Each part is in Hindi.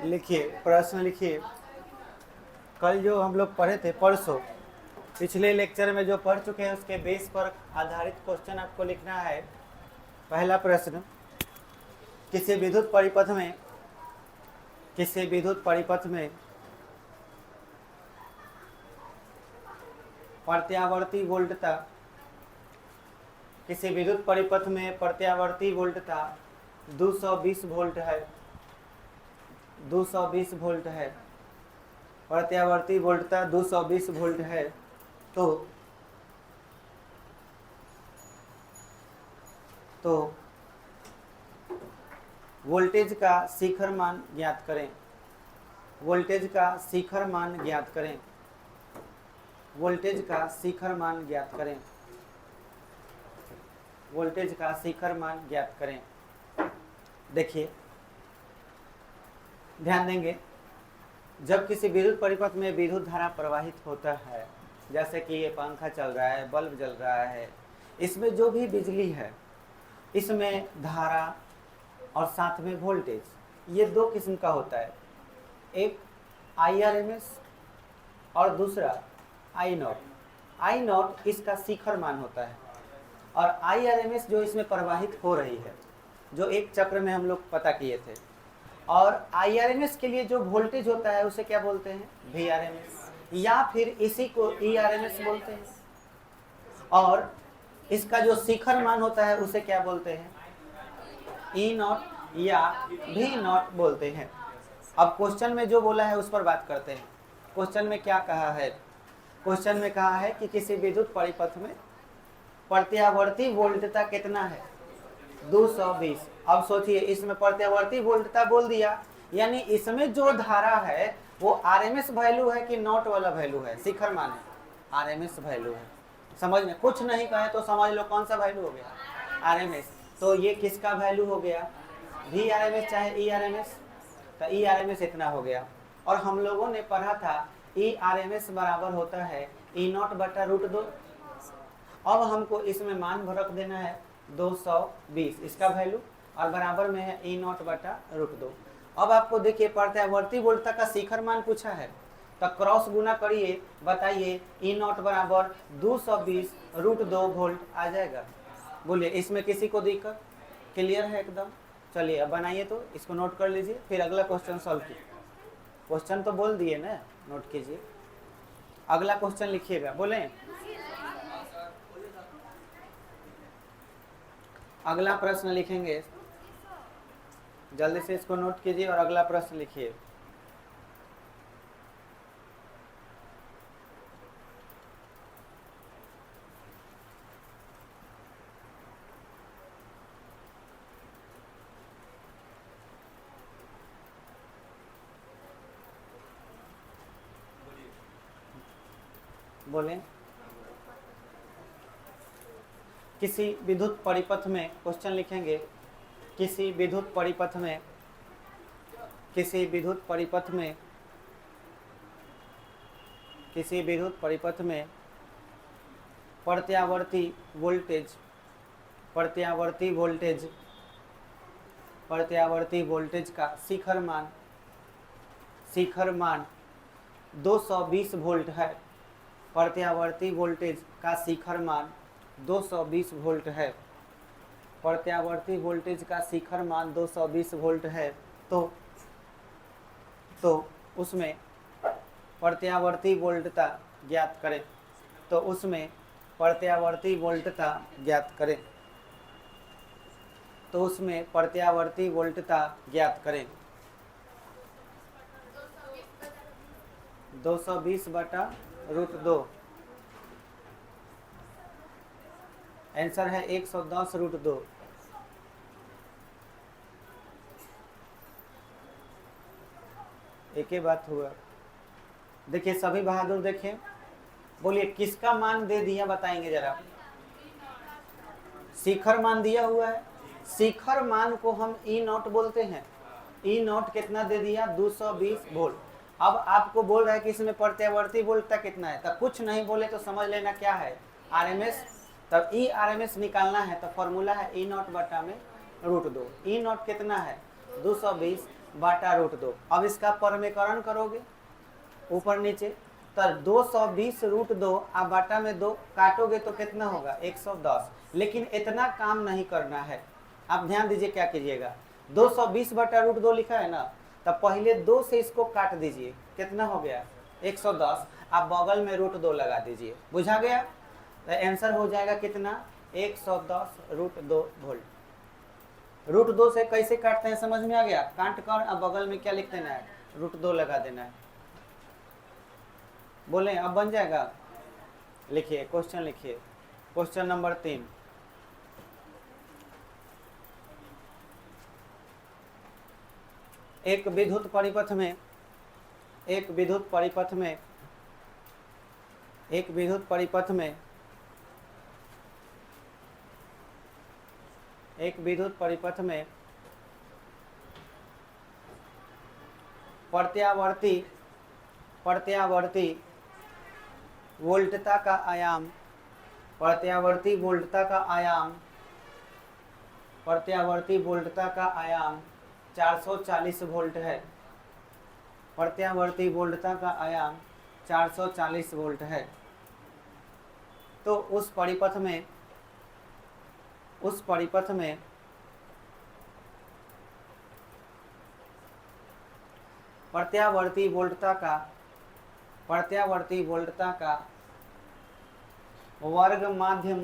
लिखिए, प्रश्न लिखिए। कल जो हम लोग पढ़े थे, परसों पिछले लेक्चर में जो पढ़ चुके हैं उसके बेस पर आधारित क्वेश्चन आपको लिखना है। पहला प्रश्न, किसी विद्युत परिपथ में प्रत्यावर्ती वोल्टता, किसी विद्युत परिपथ में प्रत्यावर्ती वोल्टता 220 वोल्ट है, 220 वोल्ट है, प्रत्यावर्ती वोल्टता 220 वोल्ट है। तो वोल्टेज का शिखर मान ज्ञात करें। वोल्टेज का शिखर मान ज्ञात करें। वोल्टेज का शिखर मान ज्ञात करें। वोल्टेज का शिखर मान ज्ञात करें। देखिए, ध्यान देंगे, जब किसी विद्युत परिपथ में विद्युत धारा प्रवाहित होता है, जैसे कि ये पंखा चल रहा है, बल्ब जल रहा है, इसमें जो भी बिजली है, इसमें धारा और साथ में वोल्टेज, ये दो किस्म का होता है। एक IRMS और दूसरा I0। I0 इसका शिखर मान होता है और IRMS जो इसमें प्रवाहित हो रही है, जो एक चक्र में हम लोग पता किए थे। और IRMS के लिए जो वोल्टेज होता है उसे क्या बोलते हैं? VRMS, या फिर इसी को ERMS बोलते हैं। और इसका जो शिखर मान होता है उसे क्या बोलते हैं? E0 या V0 बोलते हैं। अब क्वेश्चन में जो बोला है उस पर बात करते हैं। क्वेश्चन में क्या कहा है? क्वेश्चन में कहा है कि किसी विद्युत परिपथ में प्रत्यावर्ती वोल्टता कितना है? 220। अब सोचिए, इसमें प्रत्यावर्ती वोल्टता बोल दिया, यानी इसमें जो धारा है वो RMS वैल्यू है कि नॉट वाला वैल्यू है? शिखर मान है, RMS वैल्यू है। समझ में कुछ नहीं कहे तो समझ लो कौन सा वैल्यू हो गया? RMS। तो ये किसका वैल्यू हो गया? VRMS चाहे ERMS, तो ERMS इतना हो गया। और हम लोगों ने पढ़ा था ERMS बराबर होता है E0 बटा √2। अब हमको इसमें मान रख देना है 220 इसका वैल्यू, और बराबर में है E0 बटा √2। अब आपको देखिए, प्रत्यावर्ती वोल्टता का शिखर मान पूछा है, तो क्रॉस गुना करिए, बताइए E0 बराबर 220 √2 वोल्ट आ जाएगा। बोलिए, इसमें किसी को दिक्कत? क्लियर है एकदम? चलिए अब बनाइए, तो इसको नोट कर लीजिए, फिर अगला क्वेश्चन सॉल्व कीजिए। क्वेश्चन तो बोल दिए ना, नोट कीजिए। अगला क्वेश्चन लिखिएगा, बोलें। अगला प्रश्न लिखेंगे, जल्दी से इसको नोट कीजिए और अगला प्रश्न लिखिए। बोलें। किसी विद्युत परिपथ में, क्वेश्चन लिखेंगे, किसी विद्युत परिपथ में प्रत्यावर्ती वोल्टेज का शिखर मान 220 वोल्ट है। प्रत्यावर्ती वोल्टेज का शिखर मान 220 वोल्ट है। प्रत्यावर्ती वोल्टेज का शिखर मान 220 वोल्ट है। तो उसमें प्रत्यावर्ती वोल्टता ज्ञात करें। तो उसमें प्रत्यावर्ती वोल्टता ज्ञात करें। तो उसमें प्रत्यावर्ती वोल्टता ज्ञात करें। 220 बटा √2। आंसर है 110 √2। एक ही बात हुआ। देखिए सभी बहादुर, देखें, बोलिए किसका मान दे दिया, बताएंगे जरा। शिखर मान दिया हुआ है। शिखर मान को हम E0 बोलते हैं। E0 कितना दे दिया? 220 वोल्ट। अब आपको बोल रहा है कि इसमें प्रत्यावर्ती वोल्टता कितना है, तब कुछ नहीं बोले तो समझ लेना क्या है? RMS। तब ERMS निकालना है तो फॉर्मूला है E0 बटा में √2। E0 कितना है? 220। बाटा √2। अब इसका परमेकरण करोगे ऊपर नीचे, तो 220 √2 आप बाटा में 2 काटोगे तो कितना होगा 110। लेकिन इतना काम नहीं करना है, आप ध्यान दीजिए क्या कीजिएगा। 220/√2 लिखा है ना, तब पहले 2 से इसको काट दीजिए, कितना हो गया 110। आप बगल में √2 लगा दीजिए, बुझा गया। तो आंसर हो जाएगा कितना 110 √2 वोल्ट। √2 से कैसे काटते हैं समझ में आ गया। काट कर अब बगल में क्या लिख देना है √2 लगा देना है। बोले अब बन जाएगा। लिखिए क्वेश्चन, लिखिए क्वेश्चन नंबर 3। एक विद्युत परिपथ में एक विद्युत परिपथ में प्रत्यावर्ती वोल्टता का आयाम 440 वोल्ट है। प्रत्यावर्ती वोल्टता का आयाम 440 वोल्ट है। तो उस परिपथ में प्रत्यावर्ती वोल्टता का वर्ग माध्य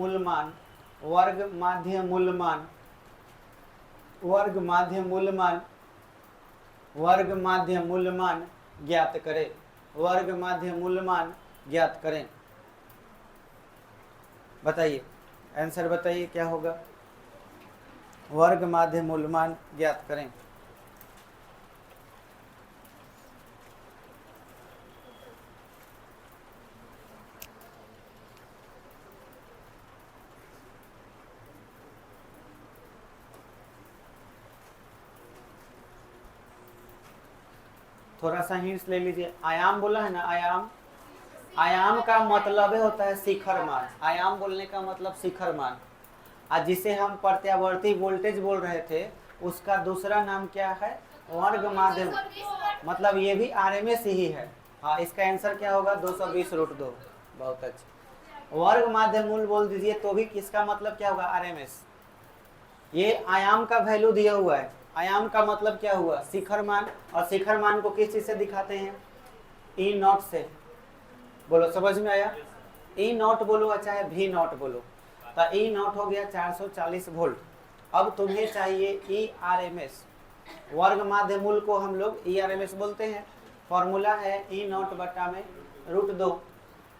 मूलमान ज्ञात करें। बताइए आंसर बताइए क्या होगा। वर्ग माध्य मूलमान ज्ञात करें। थोड़ा सा हिंट्स ले लीजिए। आयाम बोला है ना, आयाम का मतलब होता है शिखर मान। आयाम बोलने का मतलब शिखर मान। आज जिसे हम प्रत्यावर्ती वोल्टेज बोल रहे थे उसका दूसरा नाम क्या है वर्ग माध्य, मतलब ये भी आरएमएस ही है। हाँ, इसका आंसर क्या होगा 220 √2। बहुत अच्छा। वर्ग माध्य मूल बोल दीजिए तो भी किसका मतलब क्या होगा आरएमएस। ये आयाम का वैल्यू दिया हुआ है। आयाम का मतलब क्या हुआ शिखर मान। और शिखर मान को किस चीज से दिखाते हैं E0 से। बोलो समझ में आया। E0 बोलो चाहे V0 बोलो। तो E0 हो गया 440 वोल्ट। अब तुम्हें चाहिए ERMS। वर्ग माध्य मूल को हम लोग ERMS बोलते हैं। फॉर्मूला है E0/√2।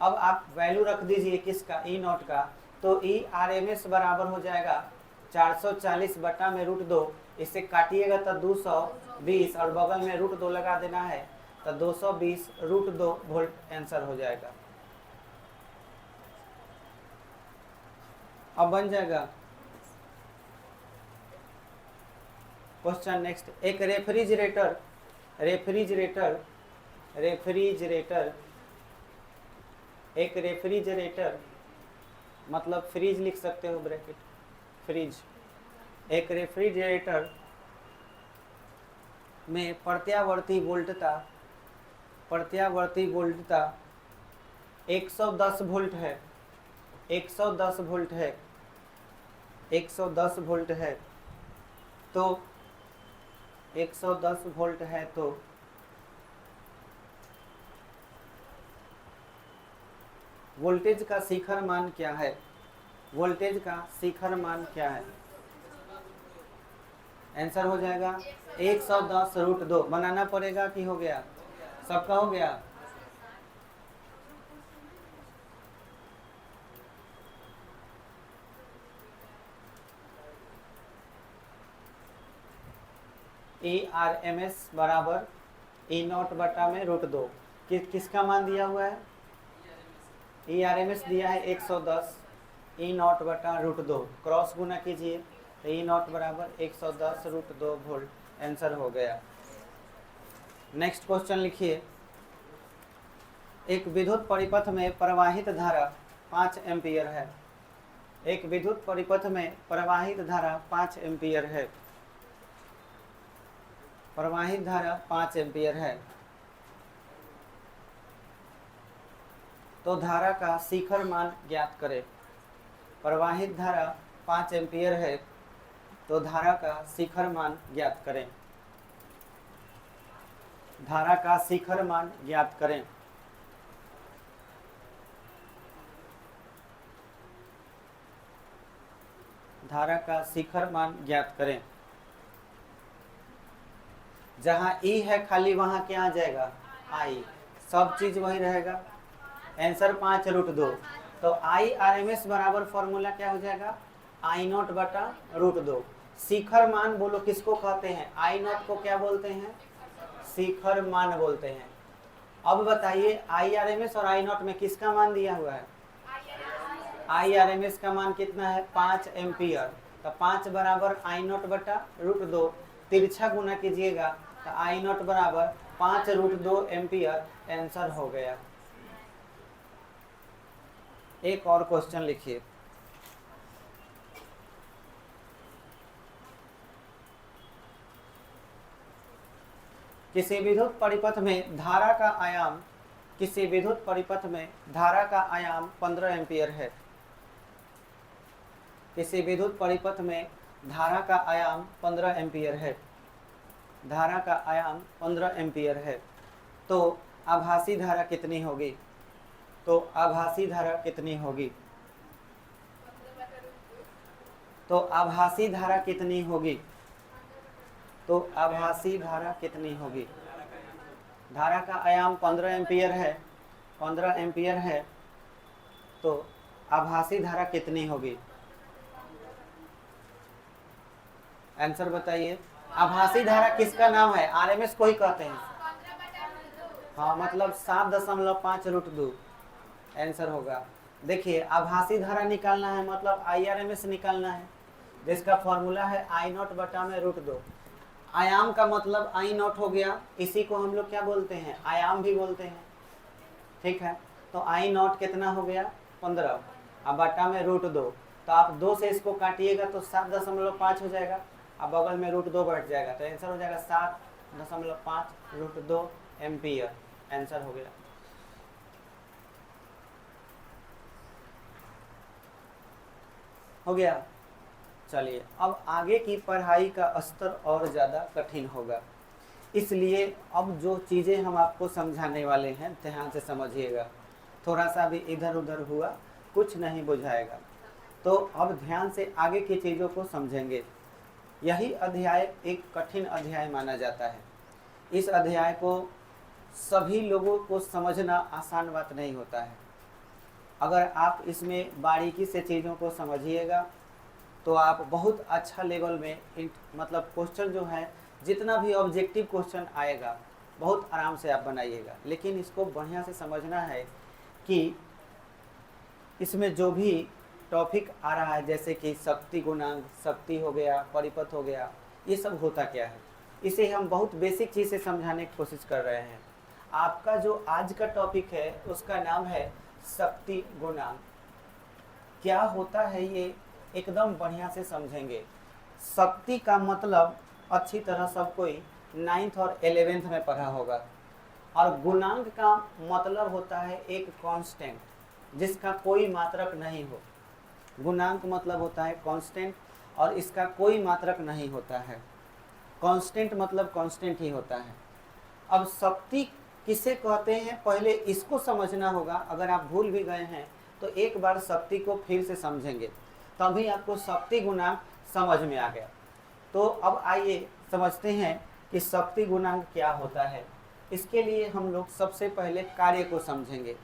अब आप वैल्यू रख दीजिए किसका E0 का, तो ERMS बराबर हो जाएगा 440/√2। इससे काटिएगा तो 220 और बगल में √2 लगा देना है तो 220 √2 वोल्ट आंसर हो जाएगा। अब बन जाएगा। Question next. एक रेफ्रिजरेटर मतलब फ्रिज लिख सकते हो ब्रैकेट फ्रिज। एक रेफ्रिजरेटर में प्रत्यावर्ती वोल्टता 110 वोल्ट है। 110 वोल्ट है तो 110 वोल्ट है तो वोल्टेज का शिखर मान क्या है। वोल्टेज का शिखर मान क्या है। आंसर हो जाएगा 110 √2। बनाना पड़ेगा कि हो गया सबका हो गया। ERMS बराबर E0/√2। किसका मान दिया हुआ है ERMS दिया है 110। E0/√2 क्रॉस गुना कीजिए तो E0 बराबर 110 √2 वोल्ट आंसर हो गया। नेक्स्ट क्वेश्चन लिखिए। एक विद्युत परिपथ में प्रवाहित धारा 5 एम्पियर है। एक विद्युत परिपथ में प्रवाहित धारा 5 एम्पियर है। प्रवाहित धारा 5 एम्पियर है तो धारा का शिखर मान ज्ञात करें। प्रवाहित धारा 5 एम्पियर है तो धारा का शिखर मान ज्ञात करें। धारा का शिखर मान ज्ञात करें। धारा का शिखर मान ज्ञात करें। जहां ई है खाली वहां क्या आ जाएगा, आई, सब चीज वही रहेगा। आंसर 5√2। तो आई आर एम एस बराबर फॉर्मूला क्या हो जाएगा, आई नॉट बटा √2। शिखर मान बोलो किसको कहते हैं, आई नॉट को क्या बोलते हैं, शिखर मान बोलते हैं। अब बताइए आई आर एम एस और आई नॉट में किसका मान दिया हुआ है, आई आर एम एस का मान कितना है, 5 एम्पियर। तो 5 बराबर आई नॉट बटा √2, तिरछा गुना कीजिएगा तो आई नॉट बराबर 5√2 एम्पियर आंसर हो गया। एक और क्वेश्चन लिखिए। किसी विद्युत परिपथ में धारा का आयाम, किसी विद्युत परिपथ में धारा का आयाम 15 एम्पियर है। किसी विद्युत परिपथ में धारा का आयाम 15 एम्पियर है। धारा का आयाम 15 एम्पियर है तो आभासी धारा कितनी होगी, तो आभासी धारा कितनी होगी, तो आभासी धारा कितनी होगी, तो आभासी धारा कितनी होगी। धारा का आयाम 15 एम्पियर है, 15 एम्पियर है तो आभासी धारा कितनी होगी, आंसर बताइए। आभासी धारा किसका नाम है, आरएमएस को ही कहते हैं। हाँ मतलब 7.5√2 आंसर होगा। देखिए आभासी धारा निकालना है मतलब आईआरएमएस निकालना है, जिसका फॉर्मूला है आई नॉट बटा में √2। आयाम का मतलब आई नॉट हो गया, इसी को हम लोग क्या बोलते हैं, आयाम भी बोलते हैं, ठीक है। तो आई नॉट कितना हो गया 15, अब बटा में √2। तो आप 2 से इसको काटिएगा तो 7.5 हो जाएगा, अब बगल में √2 बैठ जाएगा तो आंसर हो जाएगा 7.5√2 एम्पियर, आंसर हो गया। हो गया। चलिए अब आगे की पढ़ाई का स्तर और ज़्यादा कठिन होगा, इसलिए अब जो चीज़ें हम आपको समझाने वाले हैं ध्यान से समझिएगा। थोड़ा सा भी इधर उधर हुआ कुछ नहीं बुझाएगा। तो अब ध्यान से आगे की चीज़ों को समझेंगे। यही अध्याय एक कठिन अध्याय माना जाता है। इस अध्याय को सभी लोगों को समझना आसान बात नहीं होता है। अगर आप इसमें बारीकी से चीज़ों को समझिएगा तो आप बहुत अच्छा लेवल में मतलब क्वेश्चन जो है, जितना भी ऑब्जेक्टिव क्वेश्चन आएगा बहुत आराम से आप बनाइएगा। लेकिन इसको बढ़िया से समझना है कि इसमें जो भी टॉपिक आ रहा है, जैसे कि शक्ति गुणांक, शक्ति हो गया, परिपथ हो गया, ये सब होता क्या है, इसे हम बहुत बेसिक चीज़ से समझाने की कोशिश कर रहे हैं। आपका जो आज का टॉपिक है उसका नाम है शक्ति गुणांक। क्या होता है ये एकदम बढ़िया से समझेंगे। शक्ति का मतलब अच्छी तरह सब कोई 9th और 11th में पढ़ा होगा। और गुणांक का मतलब होता है एक कांस्टेंट जिसका कोई मात्रक नहीं हो। गुणांक मतलब होता है कांस्टेंट और इसका कोई मात्रक नहीं होता है। कांस्टेंट मतलब कांस्टेंट ही होता है। अब शक्ति किसे कहते हैं पहले इसको समझना होगा। अगर आप भूल भी गए हैं तो एक बार शक्ति को फिर से समझेंगे तभी आपको शक्ति गुणांक समझ में आ गया। तो अब आइए समझते हैं कि शक्ति गुणांक क्या होता है। इसके लिए हम लोग सबसे पहले कार्य को समझेंगे।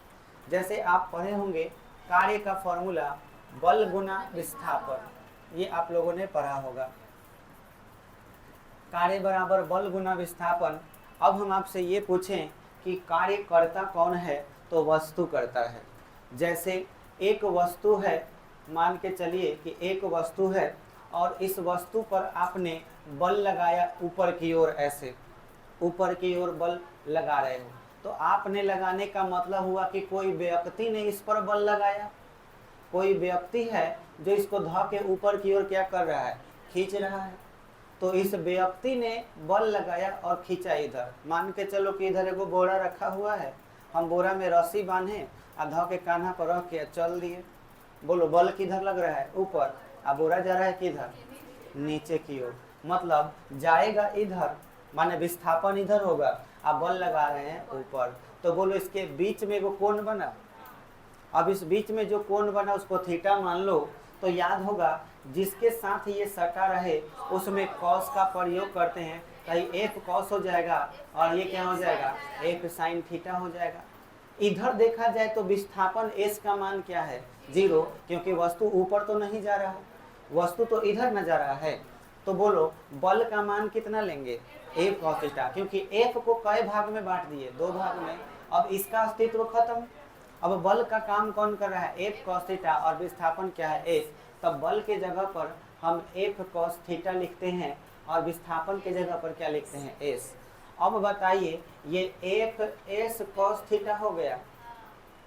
जैसे आप पढ़े होंगे कार्य का फॉर्मूला बल गुना विस्थापन, ये आप लोगों ने पढ़ा होगा। कार्य बराबर बल गुना विस्थापन। अब हम आपसे ये पूछें कि कार्य करता कौन है, तो वस्तु करता है। जैसे एक वस्तु है, मान के चलिए कि एक वस्तु है और इस वस्तु पर आपने बल लगाया ऊपर की ओर, ऐसे ऊपर की ओर बल लगा रहे हो, तो आपने लगाने का मतलब हुआ कि कोई व्यक्ति ने इस पर बल लगाया। कोई व्यक्ति है जो इसको धा के ऊपर की ओर क्या कर रहा है, खींच रहा है। तो इस व्यक्ति ने बल लगाया और खींचा इधर। मान के चलो कि इधर एगो बोरा रखा हुआ है, हम बोरा में रस्सी बांधे आधा के कान्हा पर रख के चल दिए। बोलो बल किधर लग रहा है? ऊपर। अब बोरा जा रहा है किधर? नीचे की ओर। मतलब जाएगा इधर, माने विस्थापन इधर होगा, आप बल लगा रहे हैं ऊपर। तो बोलो इसके बीच में एगो कोण बना। अब इस बीच में जो कोण बना उसको थीटा मान लो। तो याद होगा जिसके साथ ये सटा रहे उसमें कॉस का प्रयोग करते हैं, कहीं एफ कॉस हो जाएगा और ये क्या हो जाएगा? एफ साइन थीटा हो जाएगा। इधर देखा जाए तो विस्थापन एस का मान क्या है? 0, क्योंकि वस्तु ऊपर तो नहीं जा रहा है, वस्तु तो इधर न जा रहा है। तो बोलो बल का मान कितना लेंगे? एफ कॉस थीटा, क्योंकि एफ को कई भाग में बांट दिए? 2 भाग में। अब इसका अस्तित्व खत्म। अब बल का काम कौन कर रहा है? एफ कॉस थीटा, और विस्थापन क्या है? एस। तब बल के जगह पर हम एफ कॉस थीटा लिखते हैं और विस्थापन के जगह पर क्या लिखते हैं? एस। अब बताइए ये एफ एस कॉस थीटा हो गया,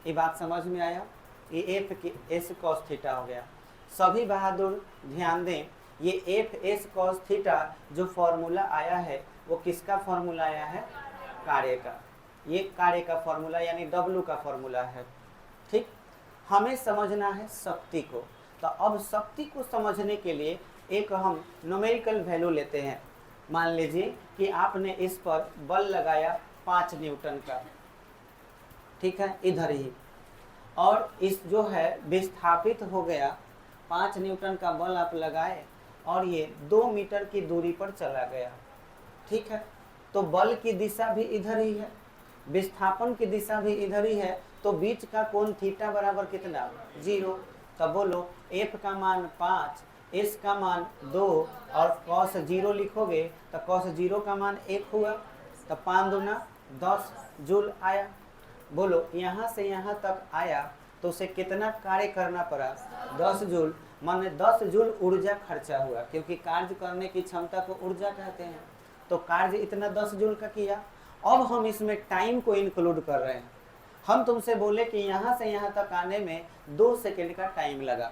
ये बात समझ में आया? ये एफ की एस कॉस थीटा हो गया। सभी बहादुर ध्यान दें, ये एफ एस कॉस थीटा जो फॉर्मूला आया है वो किसका फॉर्मूला आया है? कार्य का। ये कार्य का फॉर्मूला यानी डब्लू का फॉर्मूला है। ठीक, हमें समझना है शक्ति को। तो अब शक्ति को समझने के लिए एक हम न्यूमेरिकल वैल्यू लेते हैं। मान लीजिए कि आपने इस पर बल लगाया 5 न्यूटन का, ठीक है, इधर ही, और इस जो है विस्थापित हो गया 5 न्यूटन का बल आप लगाए और ये 2 मीटर की दूरी पर चला गया। ठीक है, तो बल की दिशा भी इधर ही है, विस्थापन की दिशा भी इधर ही है, तो बीच का कोण थीटा बराबर कितना? 0। तब बोलो एफ का मान 5, एस का मान 2 और कॉस 0 लिखोगे तो कॉस 0 का मान 1 हुआ। तब 5 दूना 10 जूल आया। बोलो यहाँ से यहाँ तक आया तो उसे कितना कार्य करना पड़ा? 10 जूल। माने 10 जूल ऊर्जा खर्चा हुआ, क्योंकि कार्य करने की क्षमता को ऊर्जा कहते हैं। तो कार्य इतना 10 जूल का किया। अब हम इसमें टाइम को इंक्लूड कर रहे हैं। हम तुमसे बोले कि यहाँ से यहाँ तक आने में 2 सेकेंड का टाइम लगा,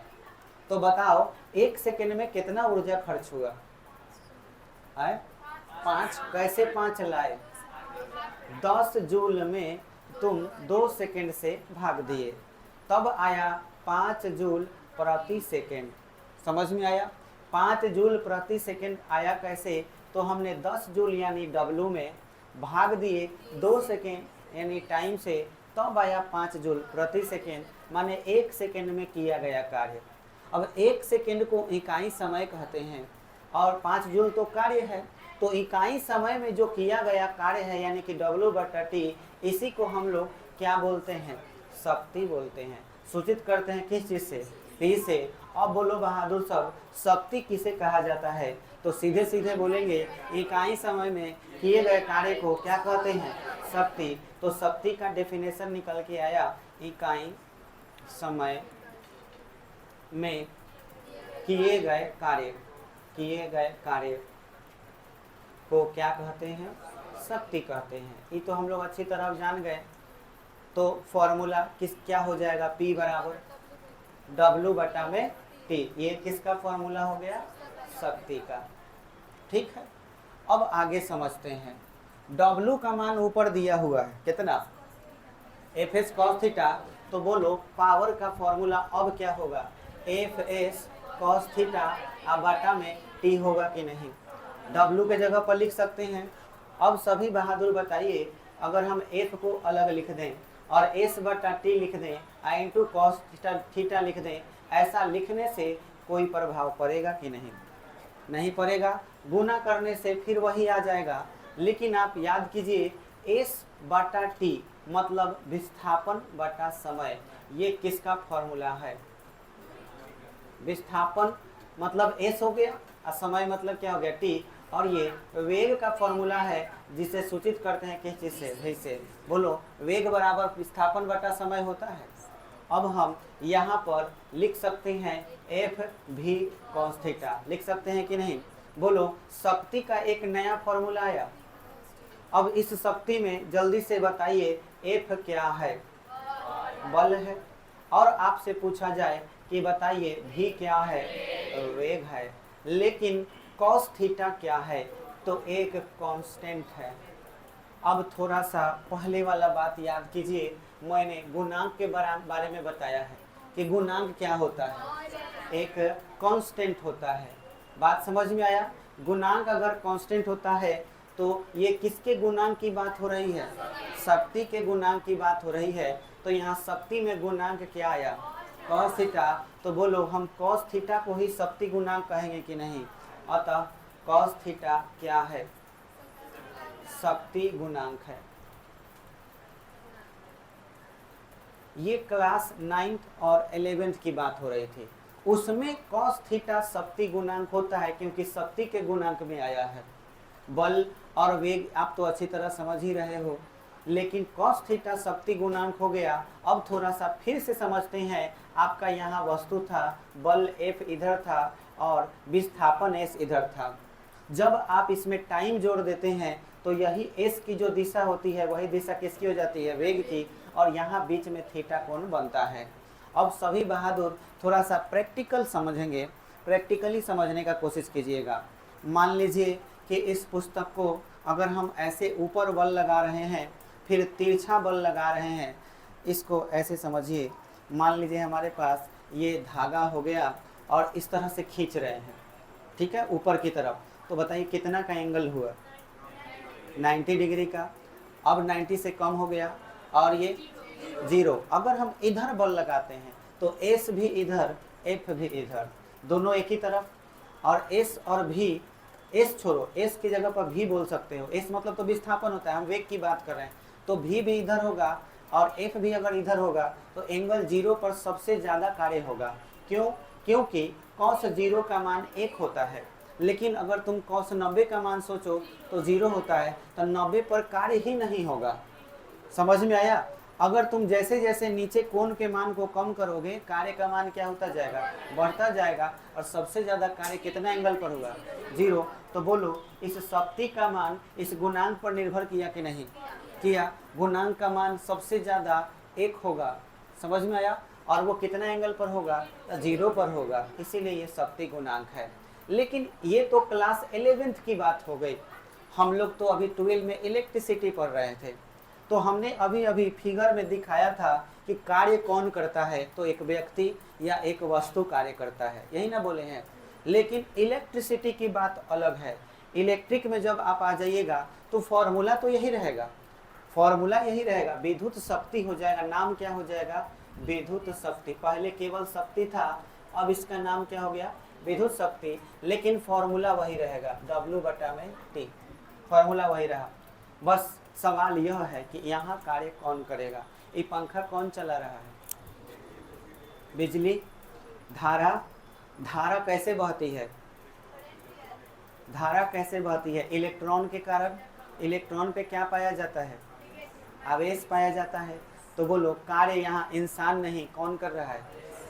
तो बताओ 1 सेकेंड में कितना ऊर्जा खर्च हुआ? 5। कैसे 5 लाए? 10 जूल में तुम 2 सेकेंड से भाग दिए, तब आया 5 जूल प्रति सेकेंड। समझ में आया? 5 जूल प्रति सेकेंड आया कैसे? तो हमने 10 जूल यानी डब्लू में भाग दिए 2 सेकेंड यानी टाइम से, तब आया 5 जूल प्रति सेकेंड, माने 1 सेकेंड में किया गया कार्य। अब 1 सेकेंड को इकाई समय कहते हैं और 5 जूल तो कार्य है, तो इकाई समय में जो किया गया कार्य है यानी कि W/T, इसी को हम लोग क्या बोलते हैं? शक्ति बोलते हैं। सूचित करते हैं किस चीज़ से? P से। अब बोलो बहादुर साहब शक्ति किसे कहा जाता है? तो सीधे सीधे बोलेंगे इकाई समय में किए गए कार्य को क्या कहते हैं? शक्ति। तो शक्ति का डेफिनेशन निकल के आया, इकाई समय में किए गए कार्य को क्या कहते हैं? शक्ति कहते हैं। ये तो हम लोग अच्छी तरह जान गए। तो फॉर्मूला क्या हो जाएगा? P बराबर W/T। ये किसका फॉर्मूला हो गया? शक्ति का। ठीक है, अब आगे समझते हैं। W का मान ऊपर दिया हुआ है कितना? Fs cos theta. तो बोलो पावर का फॉर्मूला अब क्या होगा? Fs cos थीटा अब बटा में T होगा कि नहीं? W के जगह पर लिख सकते हैं। अब सभी बहादुर बताइए, अगर हम F को अलग लिख दें और S/T लिख दें, इंटू cos थीटा लिख दें, ऐसा लिखने से कोई प्रभाव पड़ेगा कि नहीं? नहीं पड़ेगा। गुना करने से फिर वही आ जाएगा। लेकिन आप याद कीजिए S/T मतलब विस्थापन बटा समय, ये किसका फॉर्मूला है? विस्थापन मतलब S हो गया और समय मतलब क्या हो गया? T। और ये वेग का फॉर्मूला है जिसे सूचित करते हैं किस चीज़ से? v से। बोलो वेग बराबर विस्थापन बटा समय होता है। अब हम यहाँ पर लिख सकते हैं F/v cos थीटा, लिख सकते हैं कि नहीं? बोलो शक्ति का एक नया फॉर्मूला आया। अब इस शक्ति में जल्दी से बताइए F क्या है? बल है। और आपसे पूछा जाए कि बताइए v क्या है? वेग है। लेकिन कॉस थीटा क्या है, तो एक कांस्टेंट है। अब थोड़ा सा पहले वाला बात याद कीजिए, मैंने गुणांक के बारे में बताया है कि गुणांक क्या होता है, एक कांस्टेंट होता है। बात समझ में आया? गुणांक अगर कांस्टेंट होता है तो ये किसके गुणांक की बात हो रही है? शक्ति के गुणांक की बात हो रही है। तो यहाँ शक्ति में गुणांक क्या आया? Cos theta. तो बोलो हम कॉस थीटा को ही शक्ति गुणांक कहेंगे कि नहीं? अतः कॉस थीटा क्या है? शक्ति गुणांक है। ये क्लास 9th और 11th की बात हो रही थी, उसमें कॉस थीटा शक्ति गुणांक होता है क्योंकि शक्ति के गुणांक में आया है। बल और वेग आप तो अच्छी तरह समझ ही रहे हो, लेकिन कॉस थीटा शक्ति गुणांक हो गया। अब थोड़ा सा फिर से समझते हैं। आपका यहाँ वस्तु था, बल F इधर था और विस्थापन S इधर था। जब आप इसमें टाइम जोड़ देते हैं तो यही S की जो दिशा होती है वही दिशा किसकी हो जाती है? वेग की। और यहाँ बीच में थीटा कोण बनता है। अब सभी बहादुर थोड़ा सा प्रैक्टिकल समझेंगे, प्रैक्टिकली समझने का कोशिश कीजिएगा। मान लीजिए कि इस पुस्तक को अगर हम ऐसे ऊपर बल लगा रहे हैं, फिर तिरछा बल लगा रहे हैं, इसको ऐसे समझिए। मान लीजिए हमारे पास ये धागा हो गया और इस तरह से खींच रहे हैं, ठीक है, ऊपर की तरफ। तो बताइए कितना का एंगल हुआ? 90 डिग्री का। अब 90 से कम हो गया और ये 0। अगर हम इधर बल लगाते हैं तो S भी इधर, F भी इधर, दोनों एक ही तरफ। और S और V, S छोड़ो, S की जगह पर V बोल सकते हो। S मतलब तो विस्थापन होता है, हम वेग की बात कर रहे हैं। तो V भी इधर होगा और F भी अगर इधर होगा तो एंगल 0 पर सबसे ज़्यादा कार्य होगा। क्यों? क्योंकि cos 0 का मान 1 होता है, लेकिन अगर तुम cos 90 का मान सोचो तो 0 होता है, तो 90 पर कार्य ही नहीं होगा। समझ में आया? अगर तुम जैसे जैसे नीचे कोण के मान को कम करोगे, कार्य का मान क्या होता जाएगा? बढ़ता जाएगा। और सबसे ज़्यादा कार्य कितना एंगल पर होगा? 0। तो बोलो इस शक्ति का मान इस गुणांक पर निर्भर किया कि नहीं किया? गुणांक का मान सबसे ज़्यादा 1 होगा। समझ में आया? और वो कितना एंगल पर होगा? 0 पर होगा, इसीलिए ये शक्ति गुणांक है। लेकिन ये तो क्लास 11th की बात हो गई। हम लोग तो अभी 12 में इलेक्ट्रिसिटी पढ़ रहे थे, तो हमने अभी अभी फिगर में दिखाया था कि कार्य कौन करता है, तो एक व्यक्ति या एक वस्तु कार्य करता है, यही ना बोले हैं। लेकिन इलेक्ट्रिसिटी की बात अलग है। इलेक्ट्रिक में जब आप आ जाइएगा तो फॉर्मूला तो यही रहेगा, फॉर्मूला यही रहेगा, विद्युत शक्ति हो जाएगा। नाम क्या हो जाएगा? विद्युत शक्ति। पहले केवल शक्ति था, अब इसका नाम क्या हो गया? विद्युत शक्ति। लेकिन फॉर्मूला वही रहेगा, W/T, फॉर्मूला वही रहा। बस सवाल यह है कि यहाँ कार्य कौन करेगा? ये पंखा कौन चला रहा है? बिजली। धारा, धारा कैसे बहती है? धारा कैसे बहती है? इलेक्ट्रॉन के कारण। इलेक्ट्रॉन पे क्या पाया जाता है? आवेश पाया जाता है। तो बोलो कार्य यहाँ इंसान नहीं, कौन कर रहा है?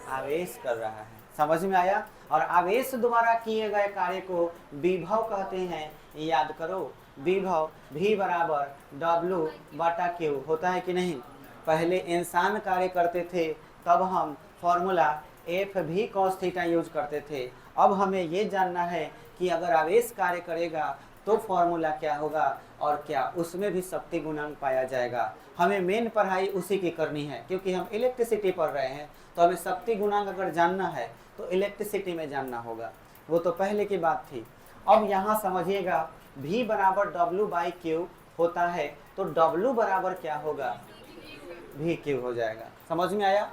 आवेश कर रहा है। समझ में आया? और आवेश द्वारा किए गए कार्य को विभव कहते हैं। याद करो, विभव V बराबर W/Q होता है कि नहीं? पहले इंसान कार्य करते थे, तब हम formula FV cos theta use करते थे। अब हमें ये जानना है कि अगर आवेश कार्य करेगा तो फॉर्मूला क्या होगा और क्या उसमें भी शक्ति गुणांक पाया जाएगा। हमें मेन पढ़ाई उसी की करनी है, क्योंकि हम इलेक्ट्रिसिटी पढ़ रहे हैं, तो हमें शक्ति गुणांक अगर जानना है तो इलेक्ट्रिसिटी में जानना होगा। वो तो पहले की बात थी। अब यहाँ समझिएगा, V बराबर W/Q होता है, तो W बराबर क्या होगा? VQ हो जाएगा। समझ में आया?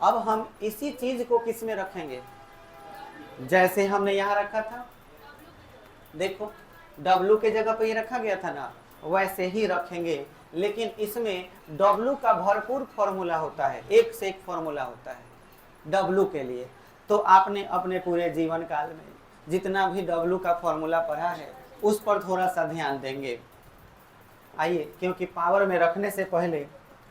अब हम इसी चीज को किस में रखेंगे? जैसे हमने यहाँ रखा था, देखो W के जगह पे ये रखा गया था ना, वैसे ही रखेंगे। लेकिन इसमें W का भरपूर फॉर्मूला होता है, एक से एक फॉर्मूला होता है W के लिए। तो आपने अपने पूरे जीवन काल में जितना भी W का फॉर्मूला पढ़ा है उस पर थोड़ा सा ध्यान देंगे। आइए, क्योंकि पावर में रखने से पहले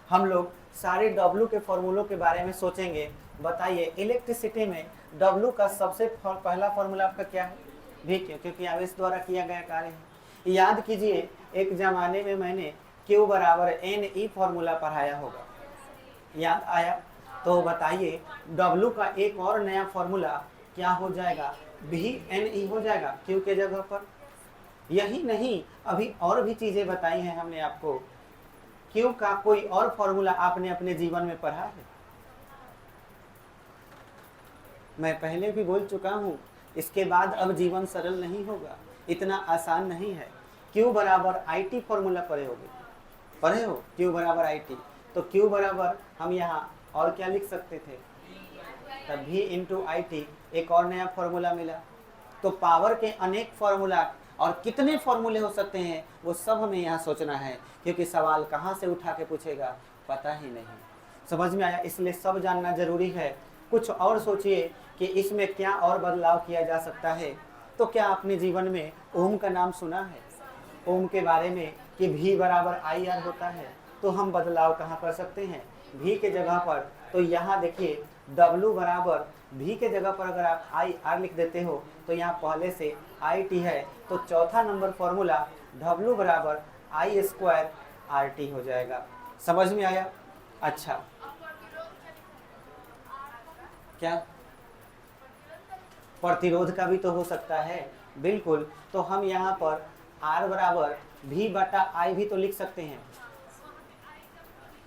हम लोग सारे W के फॉर्मूलों के बारे में सोचेंगे। बताइए इलेक्ट्रिसिटी में W का सबसे पहला फॉर्मूला आपका क्या है? VQ, क्योंकि आवेश द्वारा किया गया कार्य है। याद कीजिए, एक जमाने में मैंने Q बराबर NE फॉर्मूला पढ़ाया होगा, याद आया? तो बताइए W का एक और नया फॉर्मूला क्या हो जाएगा, VNE हो जाएगा Q के जगह पर। यही नहीं, अभी और भी चीजें बताई हैं हमने आपको। Q का कोई और फॉर्मूला आपने अपने जीवन में पढ़ा है? मैं पहले भी बोल चुका हूं, इसके बाद अब जीवन सरल नहीं होगा, इतना आसान नहीं है। Q बराबर IT फॉर्मूला पढ़े हो Q बराबर IT। तो Q बराबर हम यहाँ और क्या लिख सकते थे, तब V इंटू IT, एक और नया फॉर्मूला मिला। तो पावर के अनेक फॉर्मूला और कितने फॉर्मूले हो सकते हैं वो सब हमें यहाँ सोचना है, क्योंकि सवाल कहाँ से उठा के पूछेगा पता ही नहीं। समझ में आया? इसलिए सब जानना जरूरी है। कुछ और सोचिए कि इसमें क्या और बदलाव किया जा सकता है। तो क्या आपने जीवन में ओम का नाम सुना है, ओम के बारे में, कि V बराबर IR होता है? तो हम बदलाव कहाँ कर सकते हैं, V के जगह पर। तो यहाँ देखिए W बराबर V के जगह पर अगर आप IR लिख देते हो तो यहाँ पहले से IT है, तो चौथा नंबर फॉर्मूला W बराबर I स्क्वायर RT हो जाएगा। समझ में आया? अच्छा, क्या प्रतिरोध का भी तो हो सकता है, बिल्कुल। तो हम यहाँ पर R बराबर V बटा I भी तो लिख सकते हैं।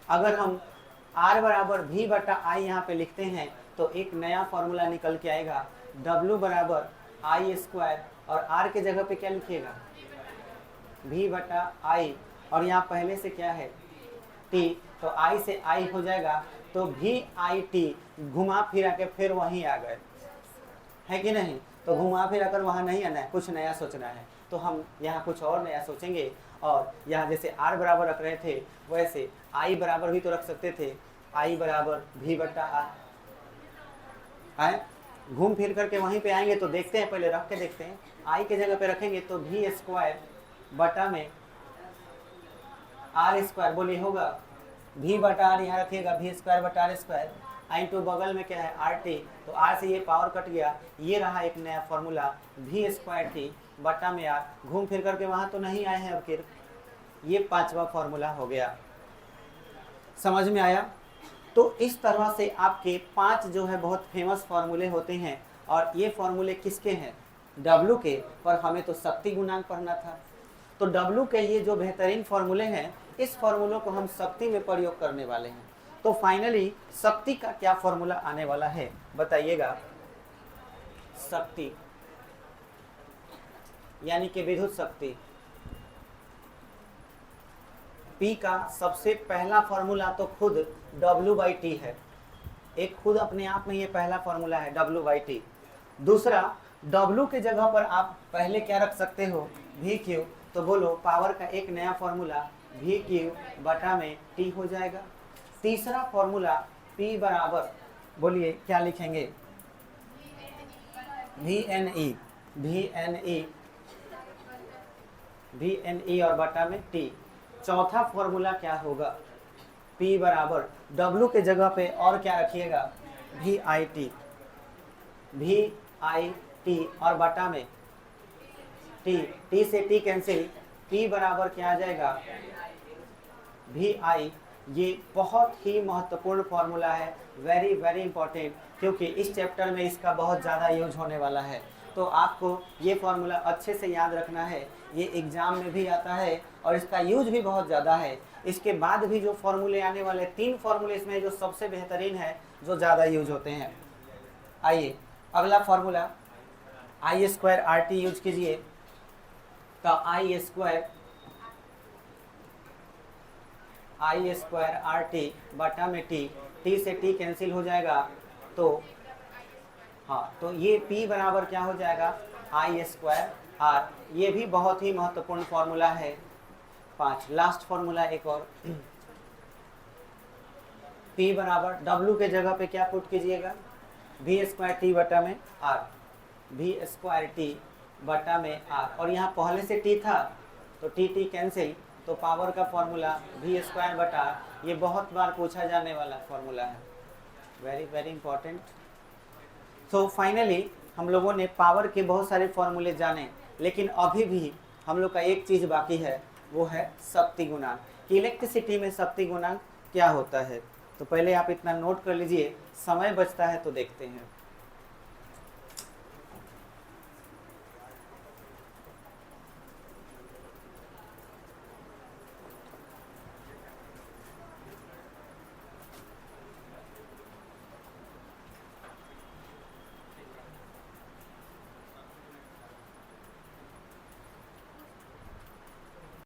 अगर हम R बराबर V बटा I यहाँ पे लिखते हैं तो एक नया फॉर्मूला निकल के आएगा, W बराबर I स्क्वायर, और R के जगह पे क्या लिखिएगा, V बटा I, और यहाँ पहले से क्या है T, तो I से I हो जाएगा, तो VIT, घुमा फिरा के फिर वहीं आ गए, है कि नहीं? तो घुमा फिरा कर वहाँ नहीं आना है, कुछ नया सोचना है। तो हम यहाँ कुछ और नया सोचेंगे, और यहाँ जैसे R बराबर रख रहे थे वैसे I बराबर भी तो रख सकते थे, I बराबर V बटा R। घूम फिर करके वहीं पे आएंगे तो देखते हैं, पहले रख के देखते हैं। I के जगह पे रखेंगे तो V स्क्वायर बटा में R स्क्वायर, बोलिए होगा, V बटा R यहाँ रखिएगा, V स्क्वायर बटा R स्क्वायर, आई टू बगल में क्या है RT, तो R से ये पावर कट गया, ये रहा एक नया फॉर्मूला V स्क्वायर T बटा में R। घूम फिर करके वहाँ तो नहीं आए हैं अब फिर, ये पांचवा फॉर्मूला हो गया। समझ में आया? तो इस तरह से आपके 5 जो है बहुत फेमस फॉर्मूले होते हैं, और ये फॉर्मूले किसके हैं, W के, पर हमें तो शक्ति गुणांक पढ़ना था। तो W के ये जो बेहतरीन फॉर्मूले हैं, इस फॉर्मूलों को हम शक्ति में प्रयोग करने वाले हैं। तो फाइनली शक्ति का क्या फॉर्मूला आने वाला है बताइएगा। शक्ति यानी कि विद्युत शक्ति, P का सबसे पहला फॉर्मूला तो खुद W/T है, एक खुद अपने आप में ये पहला फॉर्मूला है W/T। दूसरा, W के जगह पर आप पहले क्या रख सकते हो, VQ, तो बोलो पावर का एक नया फॉर्मूला VQ बटा में T हो जाएगा। तीसरा फॉर्मूला P बराबर, बोलिए क्या लिखेंगे, VNE और बटा में T। चौथा फॉर्मूला क्या होगा, P बराबर W के जगह पे और क्या रखिएगा, VIT और बटा में T से T कैंसिल, P बराबर क्या आ जाएगा, VI। ये बहुत ही महत्वपूर्ण फॉर्मूला है, वेरी वेरी इंपॉर्टेंट, क्योंकि इस चैप्टर में इसका बहुत ज़्यादा यूज होने वाला है। तो आपको ये फॉर्मूला अच्छे से याद रखना है, ये एग्जाम में भी आता है और इसका यूज भी बहुत ज़्यादा है। इसके बाद भी जो फॉर्मूले आने वाले 3 फॉर्मूले इसमें जो सबसे बेहतरीन है, जो ज़्यादा यूज होते हैं। आइए अगला formula I square RT use कीजिए। तो I स्क्वायर RT बटा में T से T कैंसिल हो जाएगा, तो हाँ, तो ये P बराबर क्या हो जाएगा, I स्क्वायर R। ये भी बहुत ही महत्वपूर्ण फॉर्मूला है। 5 लास्ट फॉर्मूला एक और, P बराबर W के जगह पे क्या पुट कीजिएगा, V स्क्वायर T बटा में R, V स्क्वायर T बटा में R, और यहाँ पहले से T था तो T कैंसिल, तो पावर का फॉर्मूला V स्क्वायर बटा, ये बहुत बार पूछा जाने वाला फॉर्मूला है, वेरी वेरी इंपॉर्टेंट। तो फाइनली हम लोगों ने पावर के बहुत सारे फॉर्मूले जाने, लेकिन अभी भी हम लोग का एक चीज़ बाकी है, वो है शक्ति गुणांक, कि इलेक्ट्रिसिटी में शक्ति गुणांक क्या होता है। तो पहले आप इतना नोट कर लीजिए, समय बचता है तो देखते हैं।